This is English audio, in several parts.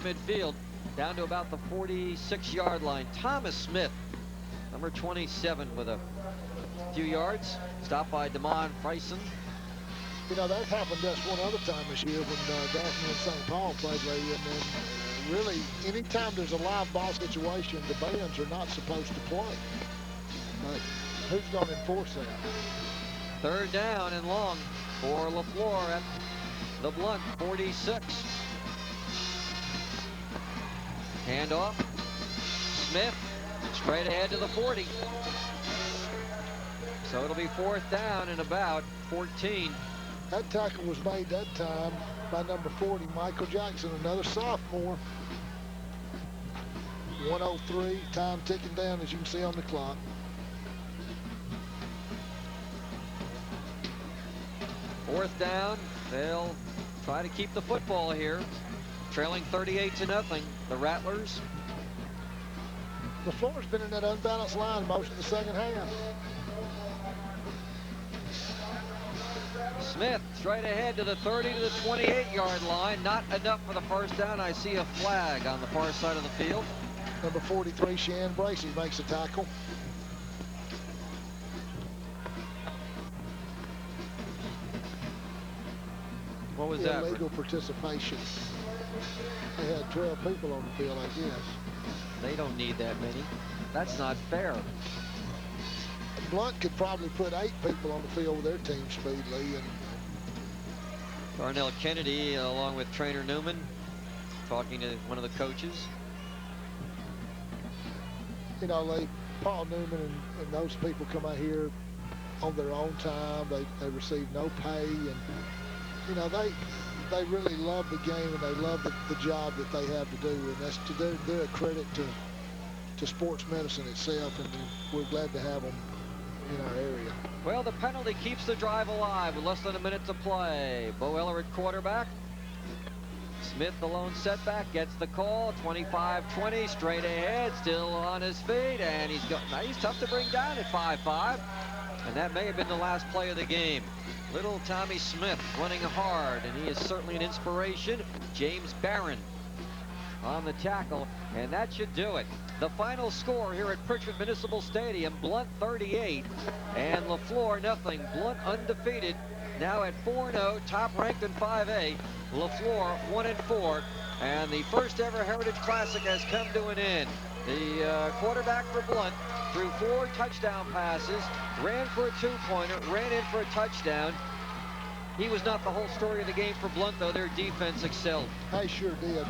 midfield, down to about the 46-yard line. Thomas Smith, number 27, with a few yards. Stopped by Damon Freisen. You know, that happened to us one other time this year when Daphne and St. Paul played, Lee, and then really, anytime there's a live ball situation, the bands are not supposed to play. But who's going to enforce that? Third down and long for Leflore at the Blount 46. Handoff. Smith straight ahead to the 40. So it'll be fourth down and about 14. That tackle was made that time by number 40, Michael Jackson, another sophomore. 1:03, time ticking down as you can see on the clock. Fourth down, they'll try to keep the football here. Trailing 38-0, the Rattlers. Leflore's been in that unbalanced line most of the second half. Smith straight ahead to the 30 to the 28-yard line. Not enough for the first down. I see a flag on the far side of the field. Number 43, Shan Bracey, makes a tackle. What was that? Illegal participation. They had 12 people on the field, I guess. They don't need that many. That's not fair. Blount could probably put 8 people on the field with their team speed, Lee. And Darnell Kennedy, along with Trainer Newman, talking to one of the coaches. You know, Lee, Paul Newman and those people come out here on their own time. They receive no pay, and you know they really love the game and they love the job that they have to do, and that's they're a credit to sports medicine itself, and we're glad to have them in our area. Well, the penalty keeps the drive alive with less than a minute to play. Bo Eller at quarterback. Smith, the lone setback, gets the call. 25-20, straight ahead, still on his feet, and he's tough to bring down at 5'5", and that may have been the last play of the game. Little Tommy Smith running hard, and he is certainly an inspiration. James Barron on the tackle, and that should do it. The final score here at Pritchard Municipal Stadium, Blount 38 and Leflore nothing. Blount undefeated, now at 4-0, top ranked in 5A. Leflore 1-4, and the first ever Heritage Classic has come to an end. The quarterback for Blount threw 4 touchdown passes, ran for a 2-pointer, ran in for a touchdown. He was not the whole story of the game for Blount, though. Their defense excelled. I sure did.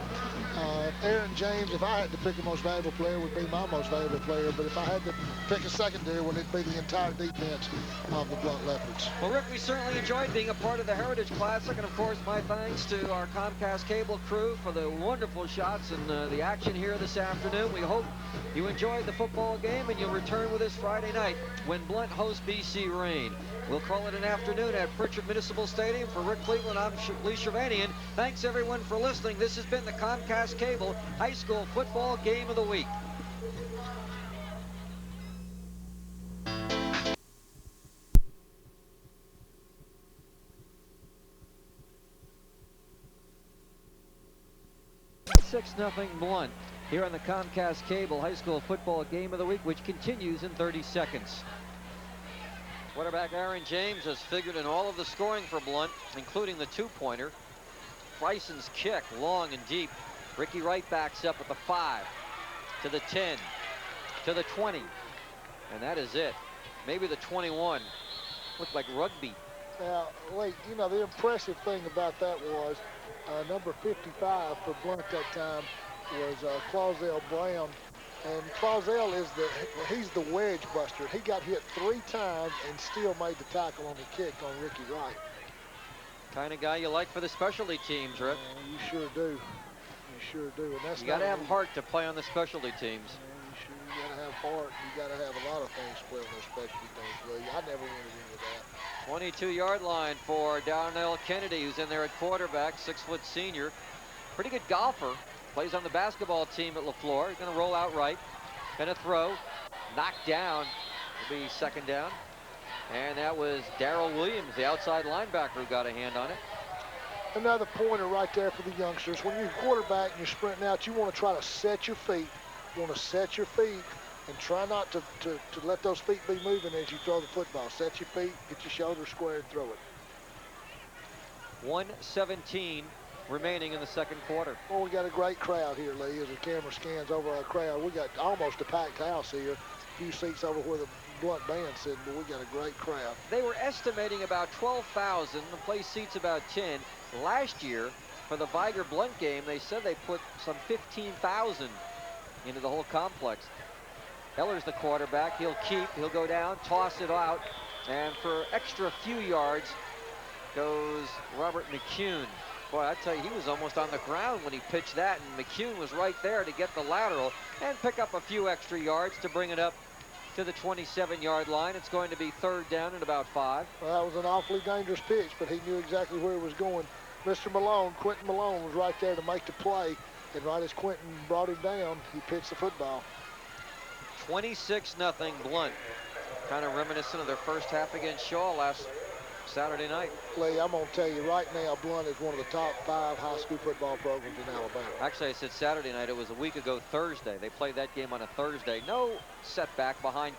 Aaron James, if I had to pick a most valuable player, would be my most valuable player. But if I had to pick a secondary one, it'd be the entire defense of the Blount Leopards. Well, Rick, we certainly enjoyed being a part of the Heritage Classic. And, of course, my thanks to our Comcast cable crew for the wonderful shots and the action here this afternoon. We hope you enjoyed the football game, and you'll return with us Friday night when Blount hosts BC Rain. We'll call it an afternoon at Pritchard Municipal Stadium. For Rick Cleveland, I'm Lee Shervanian. Thanks, everyone, for listening. This has been the Comcast Cable High School Football Game of the Week. Six-0 Blount here on the Comcast Cable High School Football Game of the Week, which continues in 30 seconds. Quarterback Aaron James has figured in all of the scoring for Blount, including the 2-pointer. Freisen's kick, long and deep. Ricky Wright backs up with the 5, to the 10, to the 20, and that is it. Maybe the 21. Looked like rugby. Now, wait, you know, the impressive thing about that was number 55 for Blount that time was Clausell Brown. And Clausell he's the wedge buster. He got hit 3 times and still made the tackle on the kick on Ricky Wright. Kind of guy you like for the specialty teams, Rick. You sure do. You sure do. And that's you got to have heart to play on the specialty teams. You got to have heart. You got to have a lot of things to play on those specialty teams, Lee. I never wanted any of that. 22-yard line for Darnell Kennedy, who's in there at quarterback, 6-foot senior. Pretty good golfer. Plays on the basketball team at Leflore. He's going to roll out right. Going to throw. Knocked down. Will be second down. And that was Darrell Williams, the outside linebacker, who got a hand on it. another pointer right there for the youngsters. When you're quarterback and you're sprinting out, you want to try to set your feet. You want to set your feet and try not to let those feet be moving as you throw the football. Set your feet, get your shoulders square, and throw it. 1:17 remaining in the second quarter. Well, we got a great crowd here, Lee, as the camera scans over our crowd. We got almost a packed house here. A few seats over where the Blount band's sitting, but we got a great crowd. They were estimating about 12,000. The place seats about 10. Last year, for the Viger-Blount game, they said they put some 15,000 into the whole complex. Eller's the quarterback. He'll go down, toss it out, and for extra few yards goes Robert McCune. Boy, I tell you, he was almost on the ground when he pitched that, and McCune was right there to get the lateral and pick up a few extra yards to bring it up to the 27-yard line. It's going to be third down and about 5. Well, that was an awfully dangerous pitch, but he knew exactly where he was going. Mr. Malone, Quentin Malone, was right there to make the play, and right as Quentin brought him down, he pitched the football. 26-0 Blount. Kind of reminiscent of their first half against Shaw last Saturday night. Lee, I'm going to tell you right now, Blount is one of the top 5 high school football programs in Alabama. Actually, I said Saturday night. It was a week ago Thursday. They played that game on a Thursday. No setback behind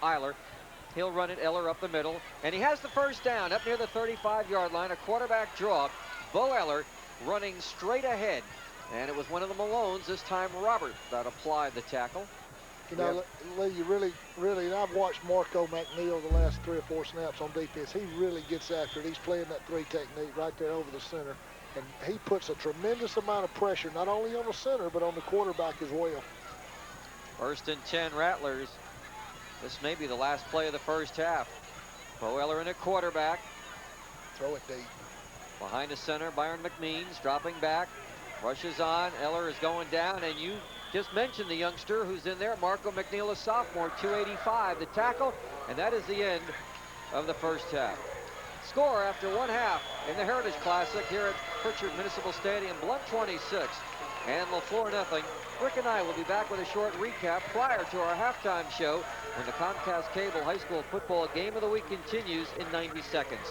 Eiler. He'll run it, Eller up the middle, and he has the first down up near the 35-yard line. A quarterback draw. Bo Eller running straight ahead. And it was one of the Malones, this time Robert, that applied the tackle. You know, Lee, you really, and I've watched Marco McNeil the last 3 or 4 snaps on defense. He really gets after it. He's playing that 3 technique right there over the center. And he puts a tremendous amount of pressure, not only on the center, but on the quarterback as well. 1st and 10 Rattlers. This may be the last play of the first half. Bo Eller in at quarterback. Throw it deep. Behind the center, Byron McMeans dropping back. Rushes on. Eller is going down, and you just mentioned the youngster who's in there, Marco McNeil, a sophomore, 285, the tackle, and that is the end of the first half. Score after 1 half in the Heritage Classic here at Pritchard Municipal Stadium, Blount 26 and Leflore nothing. Rick and I will be back with a short recap prior to our halftime show when the Comcast Cable High School Football Game of the Week continues in 90 seconds.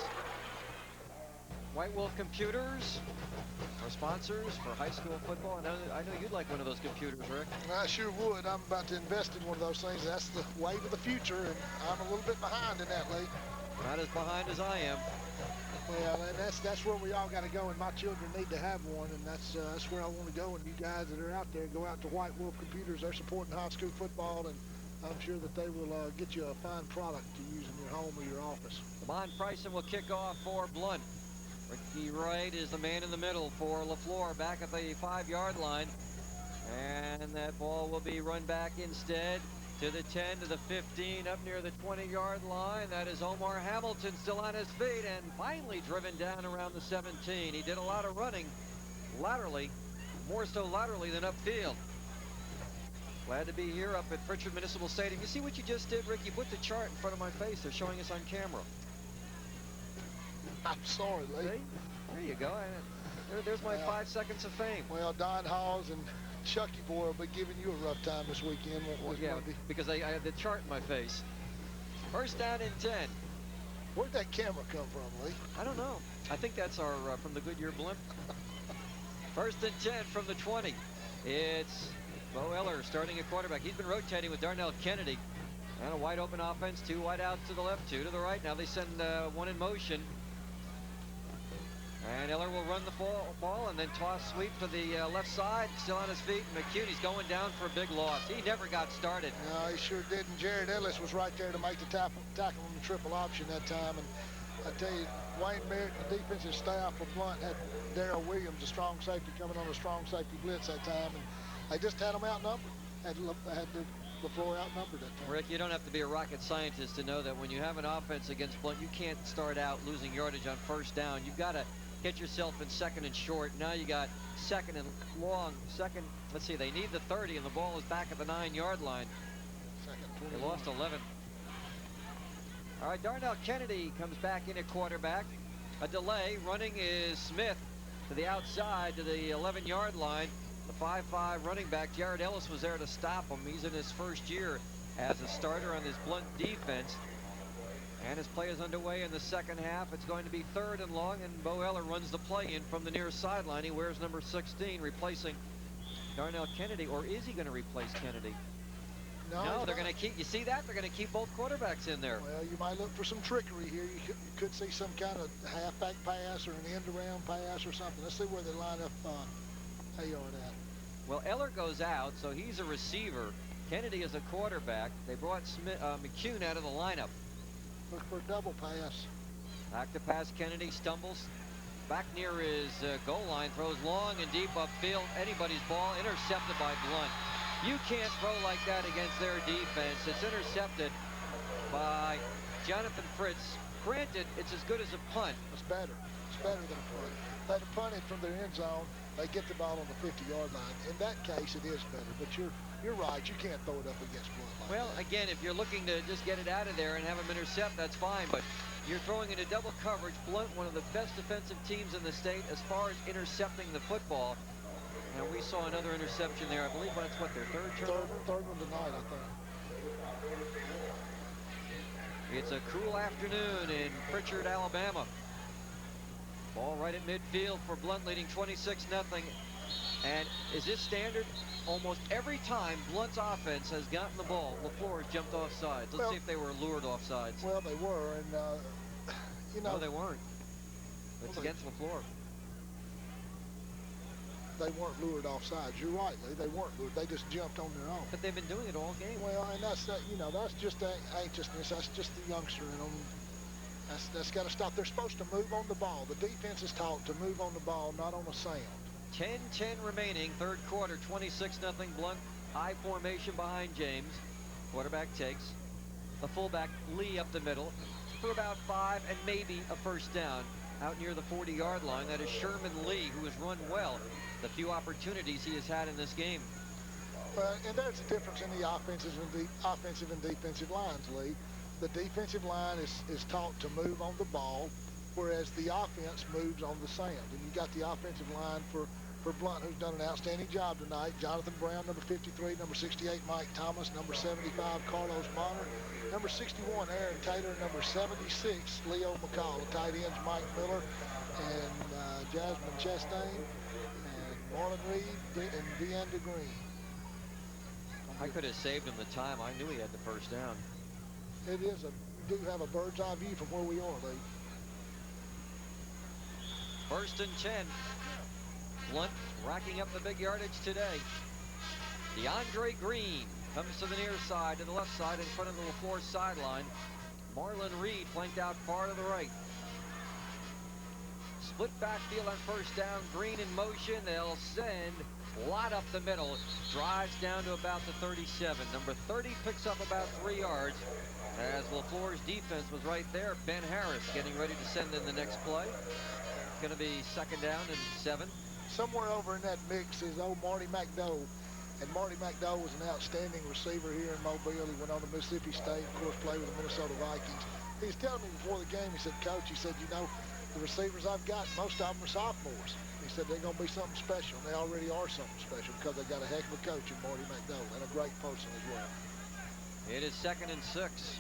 White Wolf Computers, our sponsors for high school football. I know you'd like one of those computers, Rick. I sure would. I'm about to invest in one of those things. That's the wave of the future, and I'm a little bit behind in that, Lee. Not as behind as I am. Well, and that's where we all got to go, and my children need to have one, and that's where I want to go. And you guys that are out there, go out to White Wolf Computers. They're supporting high school football, and I'm sure that they will get you a fine product to use in your home or your office. Lamont Bryson will kick off for Blount. Ricky Wright is the man in the middle for Leflore back at the 5-yard line. And that ball will be run back instead to the 10, to the 15, up near the 20-yard line. That is Omar Hamilton still on his feet and finally driven down around the 17. He did a lot of running laterally, more so laterally than upfield. Glad to be here up at Pritchard Municipal Stadium. You see what you just did, Rick? You put the chart in front of my face. They're showing us on camera. I'm sorry, Lee. See? There you go. There's my 5 seconds of fame. Well, Don Hawes and Chucky Boy will be giving you a rough time this weekend. Yeah, because I had the chart in my face. First down and 10. Where'd that camera come from, Lee? I don't know. I think that's our from the Goodyear blimp. First and 10 from the 20. It's Bo Eller starting at quarterback. He's been rotating with Darnell Kennedy. And a wide open offense. 2 wide out to the left, 2 to the right. Now they send 1 in motion. And Eller will run the ball and then toss sweep to the left side. Still on his feet. McCune, he's going down for a big loss. He never got started. No, he sure didn't. Jared Ellis was right there to make the tackle on the triple option that time. And I tell you, Wayne Merritt, the defensive staff of Blount, had Darrell Williams, a strong safety, coming on a strong safety blitz that time. And they just had him outnumbered. Had the Leflore outnumbered that time. Rick, you don't have to be a rocket scientist to know that when you have an offense against Blount, you can't start out losing yardage on first down. You've got to get yourself in 2nd and short. Now you got 2nd and long. Let's see, they need the 30, and the ball is back at the 9-yard line. They lost 11. All right, Darnell Kennedy comes back in at quarterback. A delay. Running is Smith to the outside to the 11-yard line. The 5'5" running back, Jared Ellis, was there to stop him. He's in his first year as a starter on this Blount defense. And as play is underway in the second half, it's going to be 3rd and long, and Bo Eller runs the play in from the near sideline. He wears number 16, replacing Darnell Kennedy. Or is he going to replace Kennedy? No, they're going to keep, you see that? They're going to keep both quarterbacks in there. Well, you might look for some trickery here. You could see some kind of halfback pass or an end-around pass or something. Let's see where they line up Ayard at. Well, Eller goes out, so he's a receiver. Kennedy is a quarterback. They brought McCune out of the lineup. Look for a double pass. Back to pass. Kennedy stumbles back near his goal line, throws long and deep upfield. Anybody's ball, intercepted by Blount. You can't throw like that against their defense. It's intercepted by Jonathan Fritz. Granted, it's as good as a punt. It's better. It's better than a punt. They'd have punted from their end zone. They get the ball on the 50-yard line. In that case, it is better. But you're right. You can't throw it up against Blount like well, that. again, if you're looking to just get it out of there and have him intercept, that's fine. But you're throwing into double coverage. Blount, one of the best defensive teams in the state as far as intercepting the football. And we saw another interception there. I believe that's what, their third turnover? Third one tonight, I think. It's a cool afternoon in Pritchard, Alabama. Ball right at midfield for Blount, leading 26-0. And is this standard? Almost every time Blount's offense has gotten the ball, Leflore has jumped off sides. Let's see if they were lured off sides. Well, they were, and you know. No, they weren't. It's against Leflore. They weren't lured off sides. You're right, Lee. They weren't lured. They just jumped on their own. But they've been doing it all game. Well, and that's you know, that's just anxiousness. That's just the youngster in them. That's got to stop. They're supposed to move on the ball. The defense is taught to move on the ball, not on the sound. 10-10 remaining, third quarter, 26-0 Blount. High formation behind James. Quarterback takes. The fullback, Lee, up the middle for about 5 and maybe a first down. Out near the 40-yard line, that is Sherman Lee, who has run well the few opportunities he has had in this game. And there's a difference in the offensive and defensive lines, Lee. The defensive line is taught to move on the ball, whereas the offense moves on the sand. And you got the offensive line for Blount, who's done an outstanding job tonight. Jonathan Brown, number 53, number 68, Mike Thomas, number 75, Carlos Bonner, number 61, Aaron Taylor, number 76, Leo McCall. The tight ends, Mike Miller and Jasmine Chastain, and Marlon Reed and Deandra Green. I could have saved him the time. I knew he had the first down. It is we do have a bird's eye view from where we are, Lee. 1st and 10. Blount racking up the big yardage today. DeAndre Green comes to the near side, to the left side, in front of the Leflore sideline. Marlon Reed flanked out far to the right. Split backfield on first down. Green in motion. They'll send Lott up the middle. Drives down to about the 37. Number 30 picks up about 3 yards. As Leflore's defense was right there. Ben Harris getting ready to send in the next play. It's going to be 2nd down and 7. Somewhere over in that mix is old Marty McDowell. And Marty McDowell was an outstanding receiver here in Mobile. He went on to Mississippi State, of course, played with the Minnesota Vikings. He was telling me before the game, he said, Coach, he said, you know, the receivers I've got, most of them are sophomores. He said they're going to be something special. And they already are something special because they got a heck of a coach in Marty McDowell and a great person as well. It is 2nd and 6.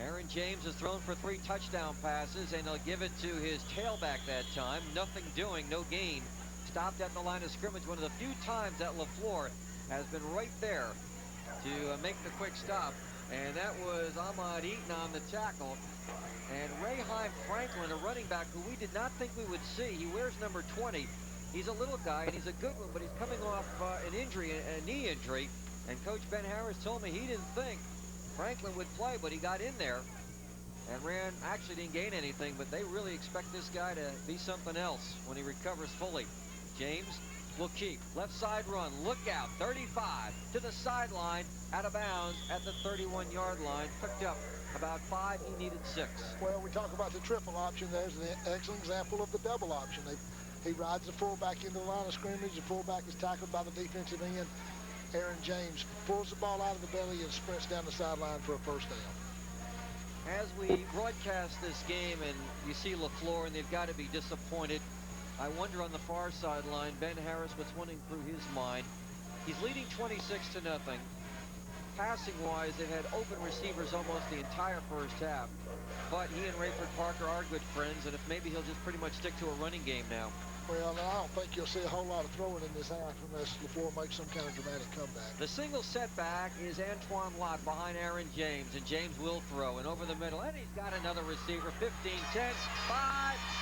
Aaron James has thrown for 3 touchdown passes, and he'll give it to his tailback that time. Nothing doing, no gain. Stopped at the line of scrimmage. One of the few times that Leflore has been right there to make the quick stop. And that was Ahmad Eaton on the tackle. And Rayheim Franklin, a running back who we did not think we would see. He wears number 20. He's a little guy, and he's a good one, but he's coming off an injury, a knee injury. And Coach Ben Harris told me he didn't think Franklin would play, but he got in there and ran. Actually didn't gain anything, but they really expect this guy to be something else when he recovers fully. James will keep. Left side run. Look out. 35 to the sideline. Out of bounds at the 31-yard line. Picked up about 5. He needed 6. Well, we talk about the triple option. There's an excellent example of the double option. He rides the fullback into the line of scrimmage. The fullback is tackled by the defensive end. Aaron James pulls the ball out of the belly and sprints down the sideline for a first down. As we broadcast this game and you see Leflore, and they've got to be disappointed, I wonder on the far sideline, Ben Harris, what's running through his mind. He's leading 26-0. passing-wise, they've had open receivers almost the entire first half. But he and Rayford Parker are good friends, and if maybe he'll just pretty much stick to a running game now. Well, I don't think you'll see a whole lot of throwing in this half unless Leflore makes some kind of dramatic comeback. The single setback is Antoine Lott behind Aaron James, and James will throw, and over the middle, and he's got another receiver, 15, 10, 5,